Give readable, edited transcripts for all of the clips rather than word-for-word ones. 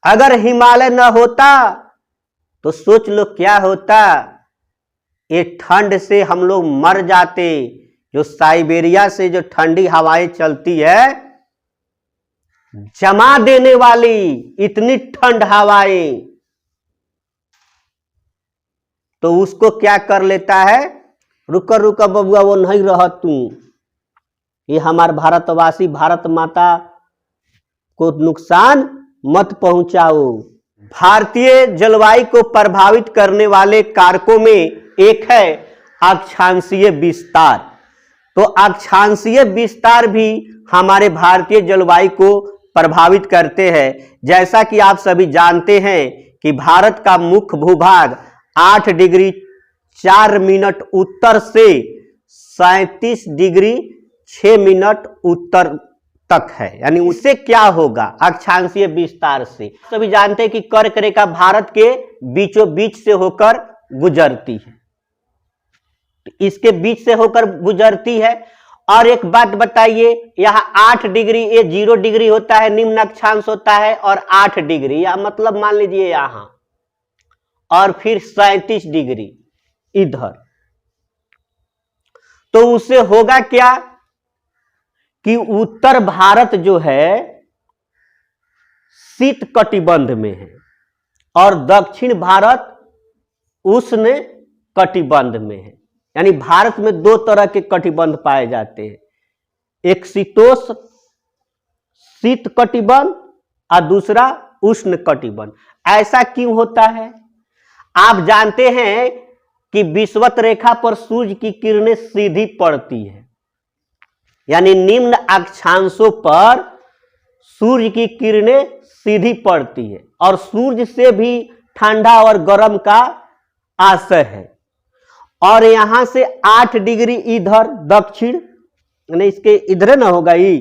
अगर हिमालय न होता तो सोच लो क्या होता। ये ठंड से हम लोग मर जाते। जो साइबेरिया से जो ठंडी हवाएं चलती है, जमा देने वाली इतनी ठंड हवाएं, तो उसको क्या कर लेता है, रुका रुका बबुआ वो नहीं रह तू, ये हमारे भारतवासी भारत माता को नुकसान मत पहुंचाओ। भारतीय जलवायु को प्रभावित करने वाले कारकों में एक है अक्षांशीय विस्तार। तो अक्षांशीय विस्तार भी हमारे भारतीय जलवायु को प्रभावित करते हैं। जैसा कि आप सभी जानते हैं कि भारत का मुख्य भूभाग 8 डिग्री 4 मिनट उत्तर से 37 डिग्री 6 मिनट उत्तर तक है। यानी उससे क्या होगा, अक्षांशीय विस्तार से सभी जानते हैं कि कर्क रेखा भारत के बीचों बीच से होकर गुजरती है, इसके बीच से होकर गुजरती है। और एक बात बताइए, यहां 8 डिग्री, ये 0 डिग्री होता है, निम्न अक्षांश होता है, और 8 डिग्री या मतलब मान लीजिए यहां, और फिर 37 डिग्री इधर, तो उससे होगा क्या कि उत्तर भारत जो है शीत कटिबंध में है और दक्षिण भारत उष्ण कटिबंध में है। यानी भारत में 2 तरह के कटिबंध पाए जाते हैं, एक शीतोष्ण शीत कटिबंध और दूसरा उष्ण कटिबंध। ऐसा क्यों होता है? आप जानते हैं कि विषुवत रेखा पर सूर्य की किरणें सीधी पड़ती है, यानी निम्न अक्षांशों पर सूर्य की किरणें सीधी पड़ती है और सूर्य से भी ठंडा और गर्म का आशय है। और यहां से 8 डिग्री इधर दक्षिण, यानी इसके इधर ना होगा ये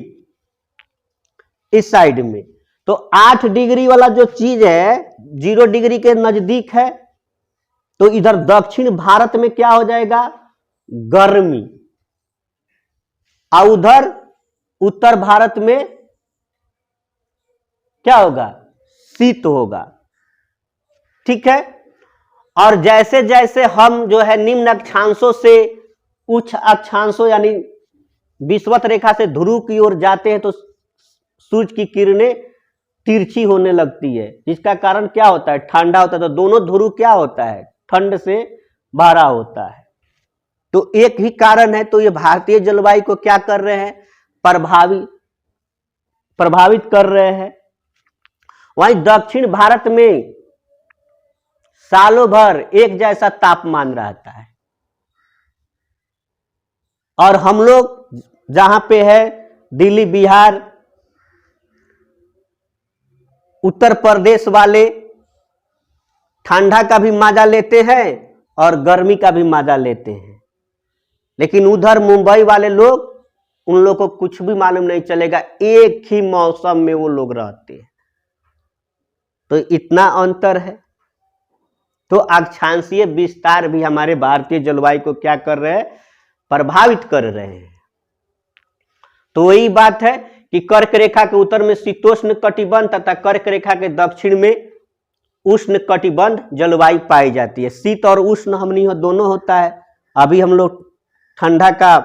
इस साइड में, तो 8 डिग्री वाला जो चीज है 0 डिग्री के नजदीक है, तो इधर दक्षिण भारत में क्या हो जाएगा, गर्मी, और उधर उत्तर भारत में क्या होगा, शीत होगा। ठीक है। और जैसे जैसे हम जो है निम्न अक्षांशों से उच्च अक्षांशों यानी विषुवत रेखा से ध्रुव की ओर जाते हैं, तो सूर्य की किरणें तिरछी होने लगती है, जिसका कारण क्या होता है, ठंडा होता है। तो दोनों ध्रुव क्या होता है, ठंड से भरा होता है। तो एक ही कारण है। तो ये भारतीय जलवायु को क्या कर रहे हैं, प्रभावित कर रहे हैं। वहीं दक्षिण भारत में सालों भर एक जैसा तापमान रहता है, और हम लोग जहां पे है दिल्ली, बिहार, उत्तर प्रदेश वाले ठंडा का भी मजा लेते हैं और गर्मी का भी मजा लेते हैं। लेकिन उधर मुंबई वाले लोग, उन लोगों को कुछ भी मालूम नहीं चलेगा, एक ही मौसम में वो लोग रहते हैं। तो इतना अंतर है। तो अक्षांशीय विस्तार भी हमारे भारतीय जलवायु को क्या कर रहे हैं, प्रभावित कर रहे हैं। तो वही बात है कि कर्क रेखा के उत्तर में शीतोष्ण कटिबंध तथा कर्क रेखा के दक्षिण में उष्ण कटिबंध जलवायु पाई जाती है। शीत और उष्ण हमनी दोनों होता है। अभी हम लोग ठंडा का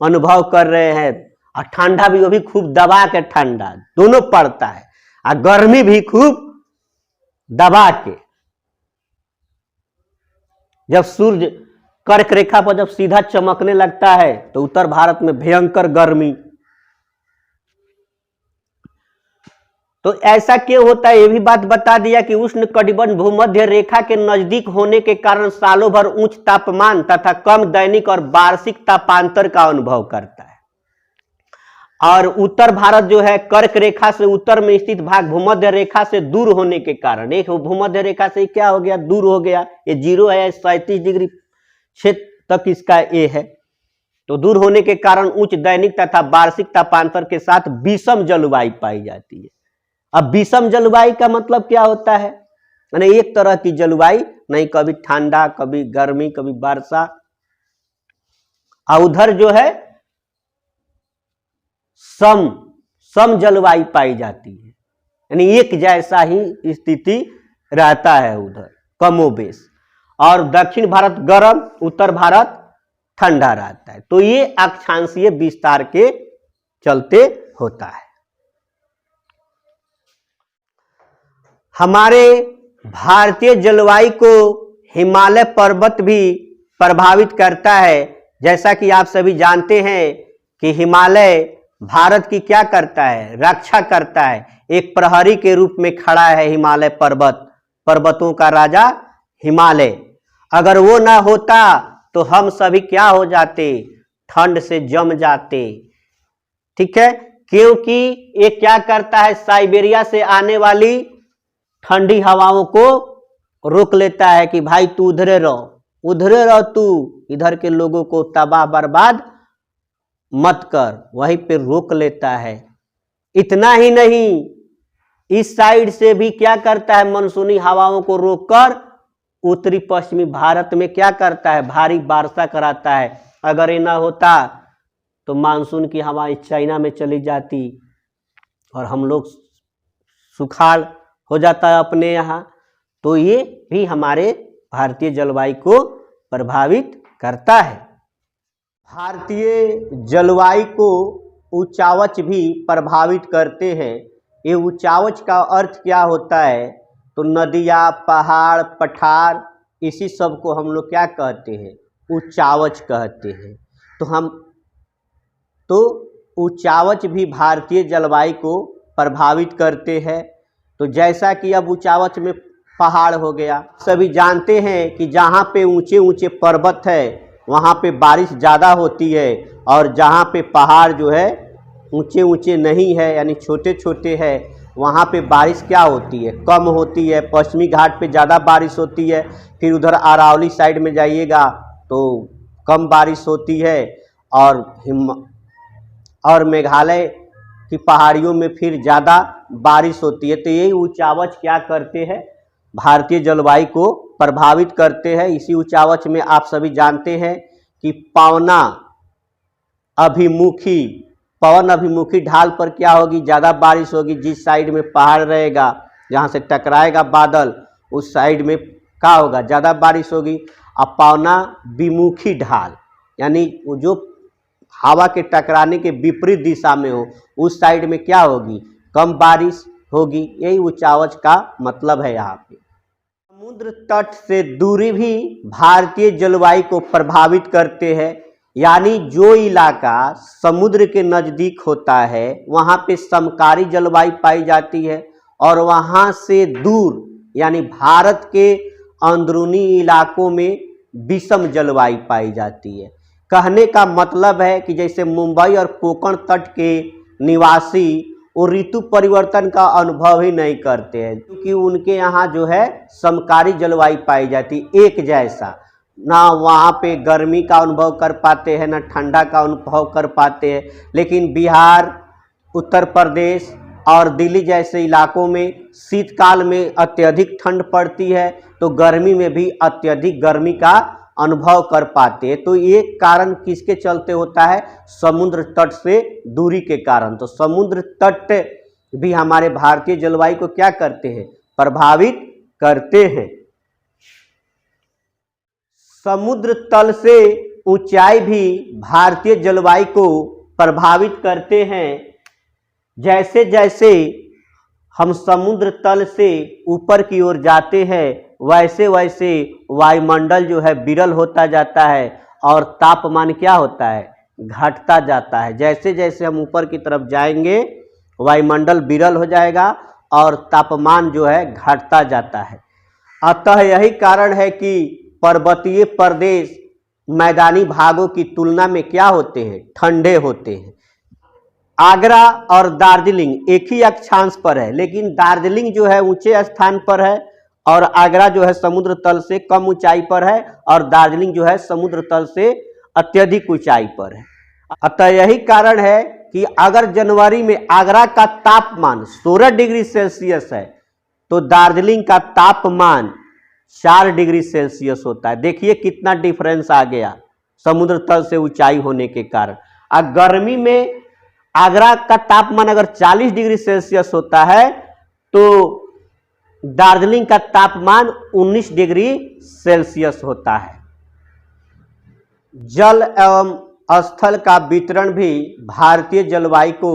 अनुभव कर रहे हैं, और ठंडा भी वो भी खूब दबा के ठंडा दोनों पड़ता है, और गर्मी भी खूब दबा के। जब सूर्य कर्क रेखा पर जब सीधा चमकने लगता है तो उत्तर भारत में भयंकर गर्मी। तो ऐसा क्यों होता है, ये भी बात बता दिया कि उष्ण कटिबंध भूमध्य रेखा के नजदीक होने के कारण सालों भर उच्च तापमान तथा कम दैनिक और वार्षिक तापांतर का अनुभव करता है। और उत्तर भारत जो है कर्क रेखा से उत्तर में स्थित भाग भूमध्य रेखा से दूर होने के कारण, एक भूमध्य रेखा से क्या हो गया, दूर हो गया, ये 0 है, 37 डिग्री क्षेत्र तक इसका ए है। तो दूर होने के कारण उच्च दैनिक तथा वार्षिक तापांतर के साथ विषम जलवायु पाई जाती है। अब विषम जलवायु का मतलब क्या होता है, यानी एक तरह की जलवायु नहीं, कभी ठंडा, कभी गर्मी, कभी वर्षा। और उधर जो है सम जलवायु पाई जाती है। यानी एक जैसा ही स्थिति रहता है उधर कमोबेश। और दक्षिण भारत गर्म, उत्तर भारत ठंडा रहता है। तो ये अक्षांशीय विस्तार के चलते होता है। हमारे भारतीय जलवायु को हिमालय पर्वत भी प्रभावित करता है। जैसा कि आप सभी जानते हैं कि हिमालय भारत की क्या करता है, रक्षा करता है। एक प्रहरी के रूप में खड़ा है हिमालय पर्वत, पर्वतों का राजा हिमालय। अगर वो ना होता तो हम सभी क्या हो जाते, ठंड से जम जाते। ठीक है, क्योंकि ये क्या करता है, साइबेरिया से आने वाली ठंडी हवाओं को रोक लेता है कि भाई तू उधरे रहो, तू इधर के लोगों को तबाह बर्बाद मत कर, वहीं पे रोक लेता है। इतना ही नहीं, इस साइड से भी क्या करता है, मानसूनी हवाओं को रोककर उत्तरी पश्चिमी भारत में क्या करता है, भारी वर्षा कराता है। अगर ये ना होता तो मानसून की हवा चाइना में चली जाती और हम लोग सुखाड़ हो जाता है अपने यहाँ। तो ये भी हमारे भारतीय जलवायु को प्रभावित करता है। भारतीय जलवायु को उच्चावच भी प्रभावित करते हैं। ये उच्चावच का अर्थ क्या होता है, तो नदियाँ, पहाड़, पठार, इसी सब को हम लोग क्या कहते हैं, उच्चावच कहते हैं। तो उच्चावच भी भारतीय जलवायु को प्रभावित करते हैं। तो जैसा कि अब उच्चावच में पहाड़ हो गया, सभी जानते हैं कि जहाँ पे ऊंचे ऊंचे पर्वत है वहाँ पे बारिश ज़्यादा होती है, और जहाँ पे पहाड़ जो है ऊंचे ऊंचे नहीं है यानी छोटे छोटे है, वहाँ पे बारिश क्या होती है, कम होती है। पश्चिमी घाट पे ज़्यादा बारिश होती है, फिर उधर अरावली साइड में जाइएगा तो कम बारिश होती है, और मेघालय की पहाड़ियों में फिर ज़्यादा बारिश होती है। तो यही उच्चावच क्या करते हैं, भारतीय जलवायु को प्रभावित करते हैं। इसी उच्चावच में आप सभी जानते हैं कि पवन अभिमुखी ढाल पर क्या होगी, ज़्यादा बारिश होगी। जिस साइड में पहाड़ रहेगा, जहाँ से टकराएगा बादल, उस साइड में क्या होगा, ज़्यादा बारिश होगी। अब पवन विमुखी ढाल यानी जो हवा के टकराने के विपरीत दिशा में हो, उस साइड में क्या होगी, कम बारिश होगी। यही उच्चावच का मतलब है। यहाँ पे समुद्र तट से दूरी भी भारतीय जलवायु को प्रभावित करते हैं। यानी जो इलाका समुद्र के नज़दीक होता है वहाँ पे समकारी जलवायु पाई जाती है, और वहाँ से दूर यानी भारत के अंदरूनी इलाकों में विषम जलवायु पाई जाती है। कहने का मतलब है कि जैसे मुंबई और कोंकण तट के निवासी वो ऋतु परिवर्तन का अनुभव ही नहीं करते हैं, क्योंकि उनके यहाँ जो है समकारी जलवायु पाई जाती है, एक जैसा। ना वहाँ पे गर्मी का अनुभव कर पाते हैं, ना ठंडा का अनुभव कर पाते हैं। लेकिन बिहार, उत्तर प्रदेश और दिल्ली जैसे इलाकों में शीतकाल में अत्यधिक ठंड पड़ती है, तो गर्मी में भी अत्यधिक गर्मी का अनुभव कर पाते हैं। तो ये कारण किसके चलते होता है, समुद्र तट से दूरी के कारण। तो समुद्र तट भी हमारे भारतीय जलवायु को क्या करते हैं, प्रभावित करते हैं। समुद्र तल से ऊंचाई भी भारतीय जलवायु को प्रभावित करते हैं। जैसे जैसे हम समुद्र तल से ऊपर की ओर जाते हैं, वैसे वैसे वायुमंडल जो है विरल होता जाता है, और तापमान क्या होता है, घटता जाता है। जैसे जैसे हम ऊपर की तरफ जाएंगे वायुमंडल विरल हो जाएगा और तापमान जो है घटता जाता है। अतः यही कारण है कि पर्वतीय प्रदेश मैदानी भागों की तुलना में क्या होते हैं, ठंडे होते हैं। आगरा और दार्जिलिंग एक ही अक्षांश पर है, लेकिन दार्जिलिंग जो है ऊंचे स्थान पर है और आगरा जो है समुद्र तल से कम ऊंचाई पर है, और दार्जिलिंग जो है समुद्र तल से अत्यधिक ऊंचाई पर है। अतः यही कारण है कि अगर जनवरी में आगरा का तापमान 16 डिग्री सेल्सियस है, तो दार्जिलिंग का तापमान 4 डिग्री सेल्सियस होता है। देखिए कितना डिफरेंस आ गया समुद्र तल से ऊंचाई होने के कारण। गर्मी में आगरा का तापमान अगर 40 डिग्री सेल्सियस होता है, तो दार्जिलिंग का तापमान 19 डिग्री सेल्सियस होता है। जल एवं स्थल का वितरण भी भारतीय जलवायु को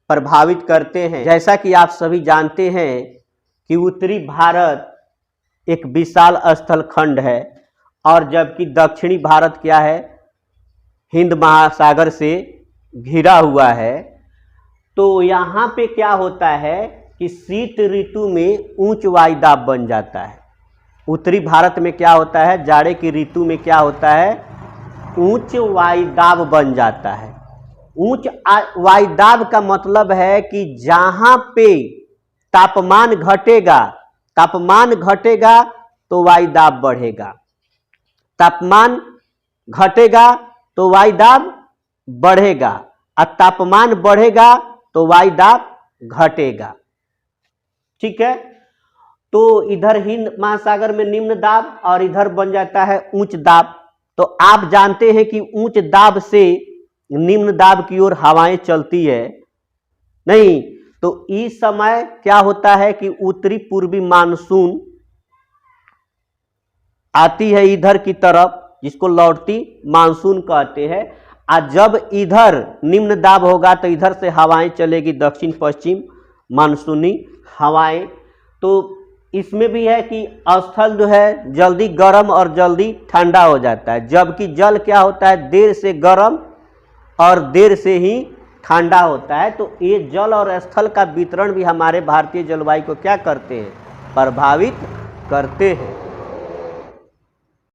प्रभावित करते हैं। जैसा कि आप सभी जानते हैं कि उत्तरी भारत एक विशाल स्थल खंड है और जबकि दक्षिणी भारत क्या है, हिंद महासागर से घिरा हुआ है। तो यहाँ पे क्या होता है कि शीत ऋतु में उच्च वायुदाब बन जाता है। उत्तरी भारत में क्या होता है, जाड़े की ऋतु में क्या होता है, उच्च वायुदाब बन जाता है। उच्च वायुदाब का मतलब है कि जहाँ पे तापमान घटेगा तो वायुदाब बढ़ेगा, तापमान घटेगा तो वायुदाब बढ़ेगा, और तापमान बढ़ेगा तो वायुदाब घटेगा। ठीक है, तो इधर हिंद महासागर में निम्न दाब और इधर बन जाता है उच्च दाब। तो आप जानते हैं कि उच्च दाब से निम्न दाब की ओर हवाएं चलती है नहीं, तो इस समय क्या होता है कि उत्तरी पूर्वी मानसून आती है इधर की तरफ, जिसको लौटती मानसून कहते हैं। और जब इधर निम्न दाब होगा तो इधर से हवाएं चलेगी दक्षिण पश्चिम मानसूनी हवाएं। तो इसमें भी है कि स्थल जो है जल्दी गर्म और जल्दी ठंडा हो जाता है, जबकि जल क्या होता है, देर से गर्म और देर से ही ठंडा होता है। तो ये जल और स्थल का वितरण भी हमारे भारतीय जलवायु को क्या करते हैं, प्रभावित करते हैं।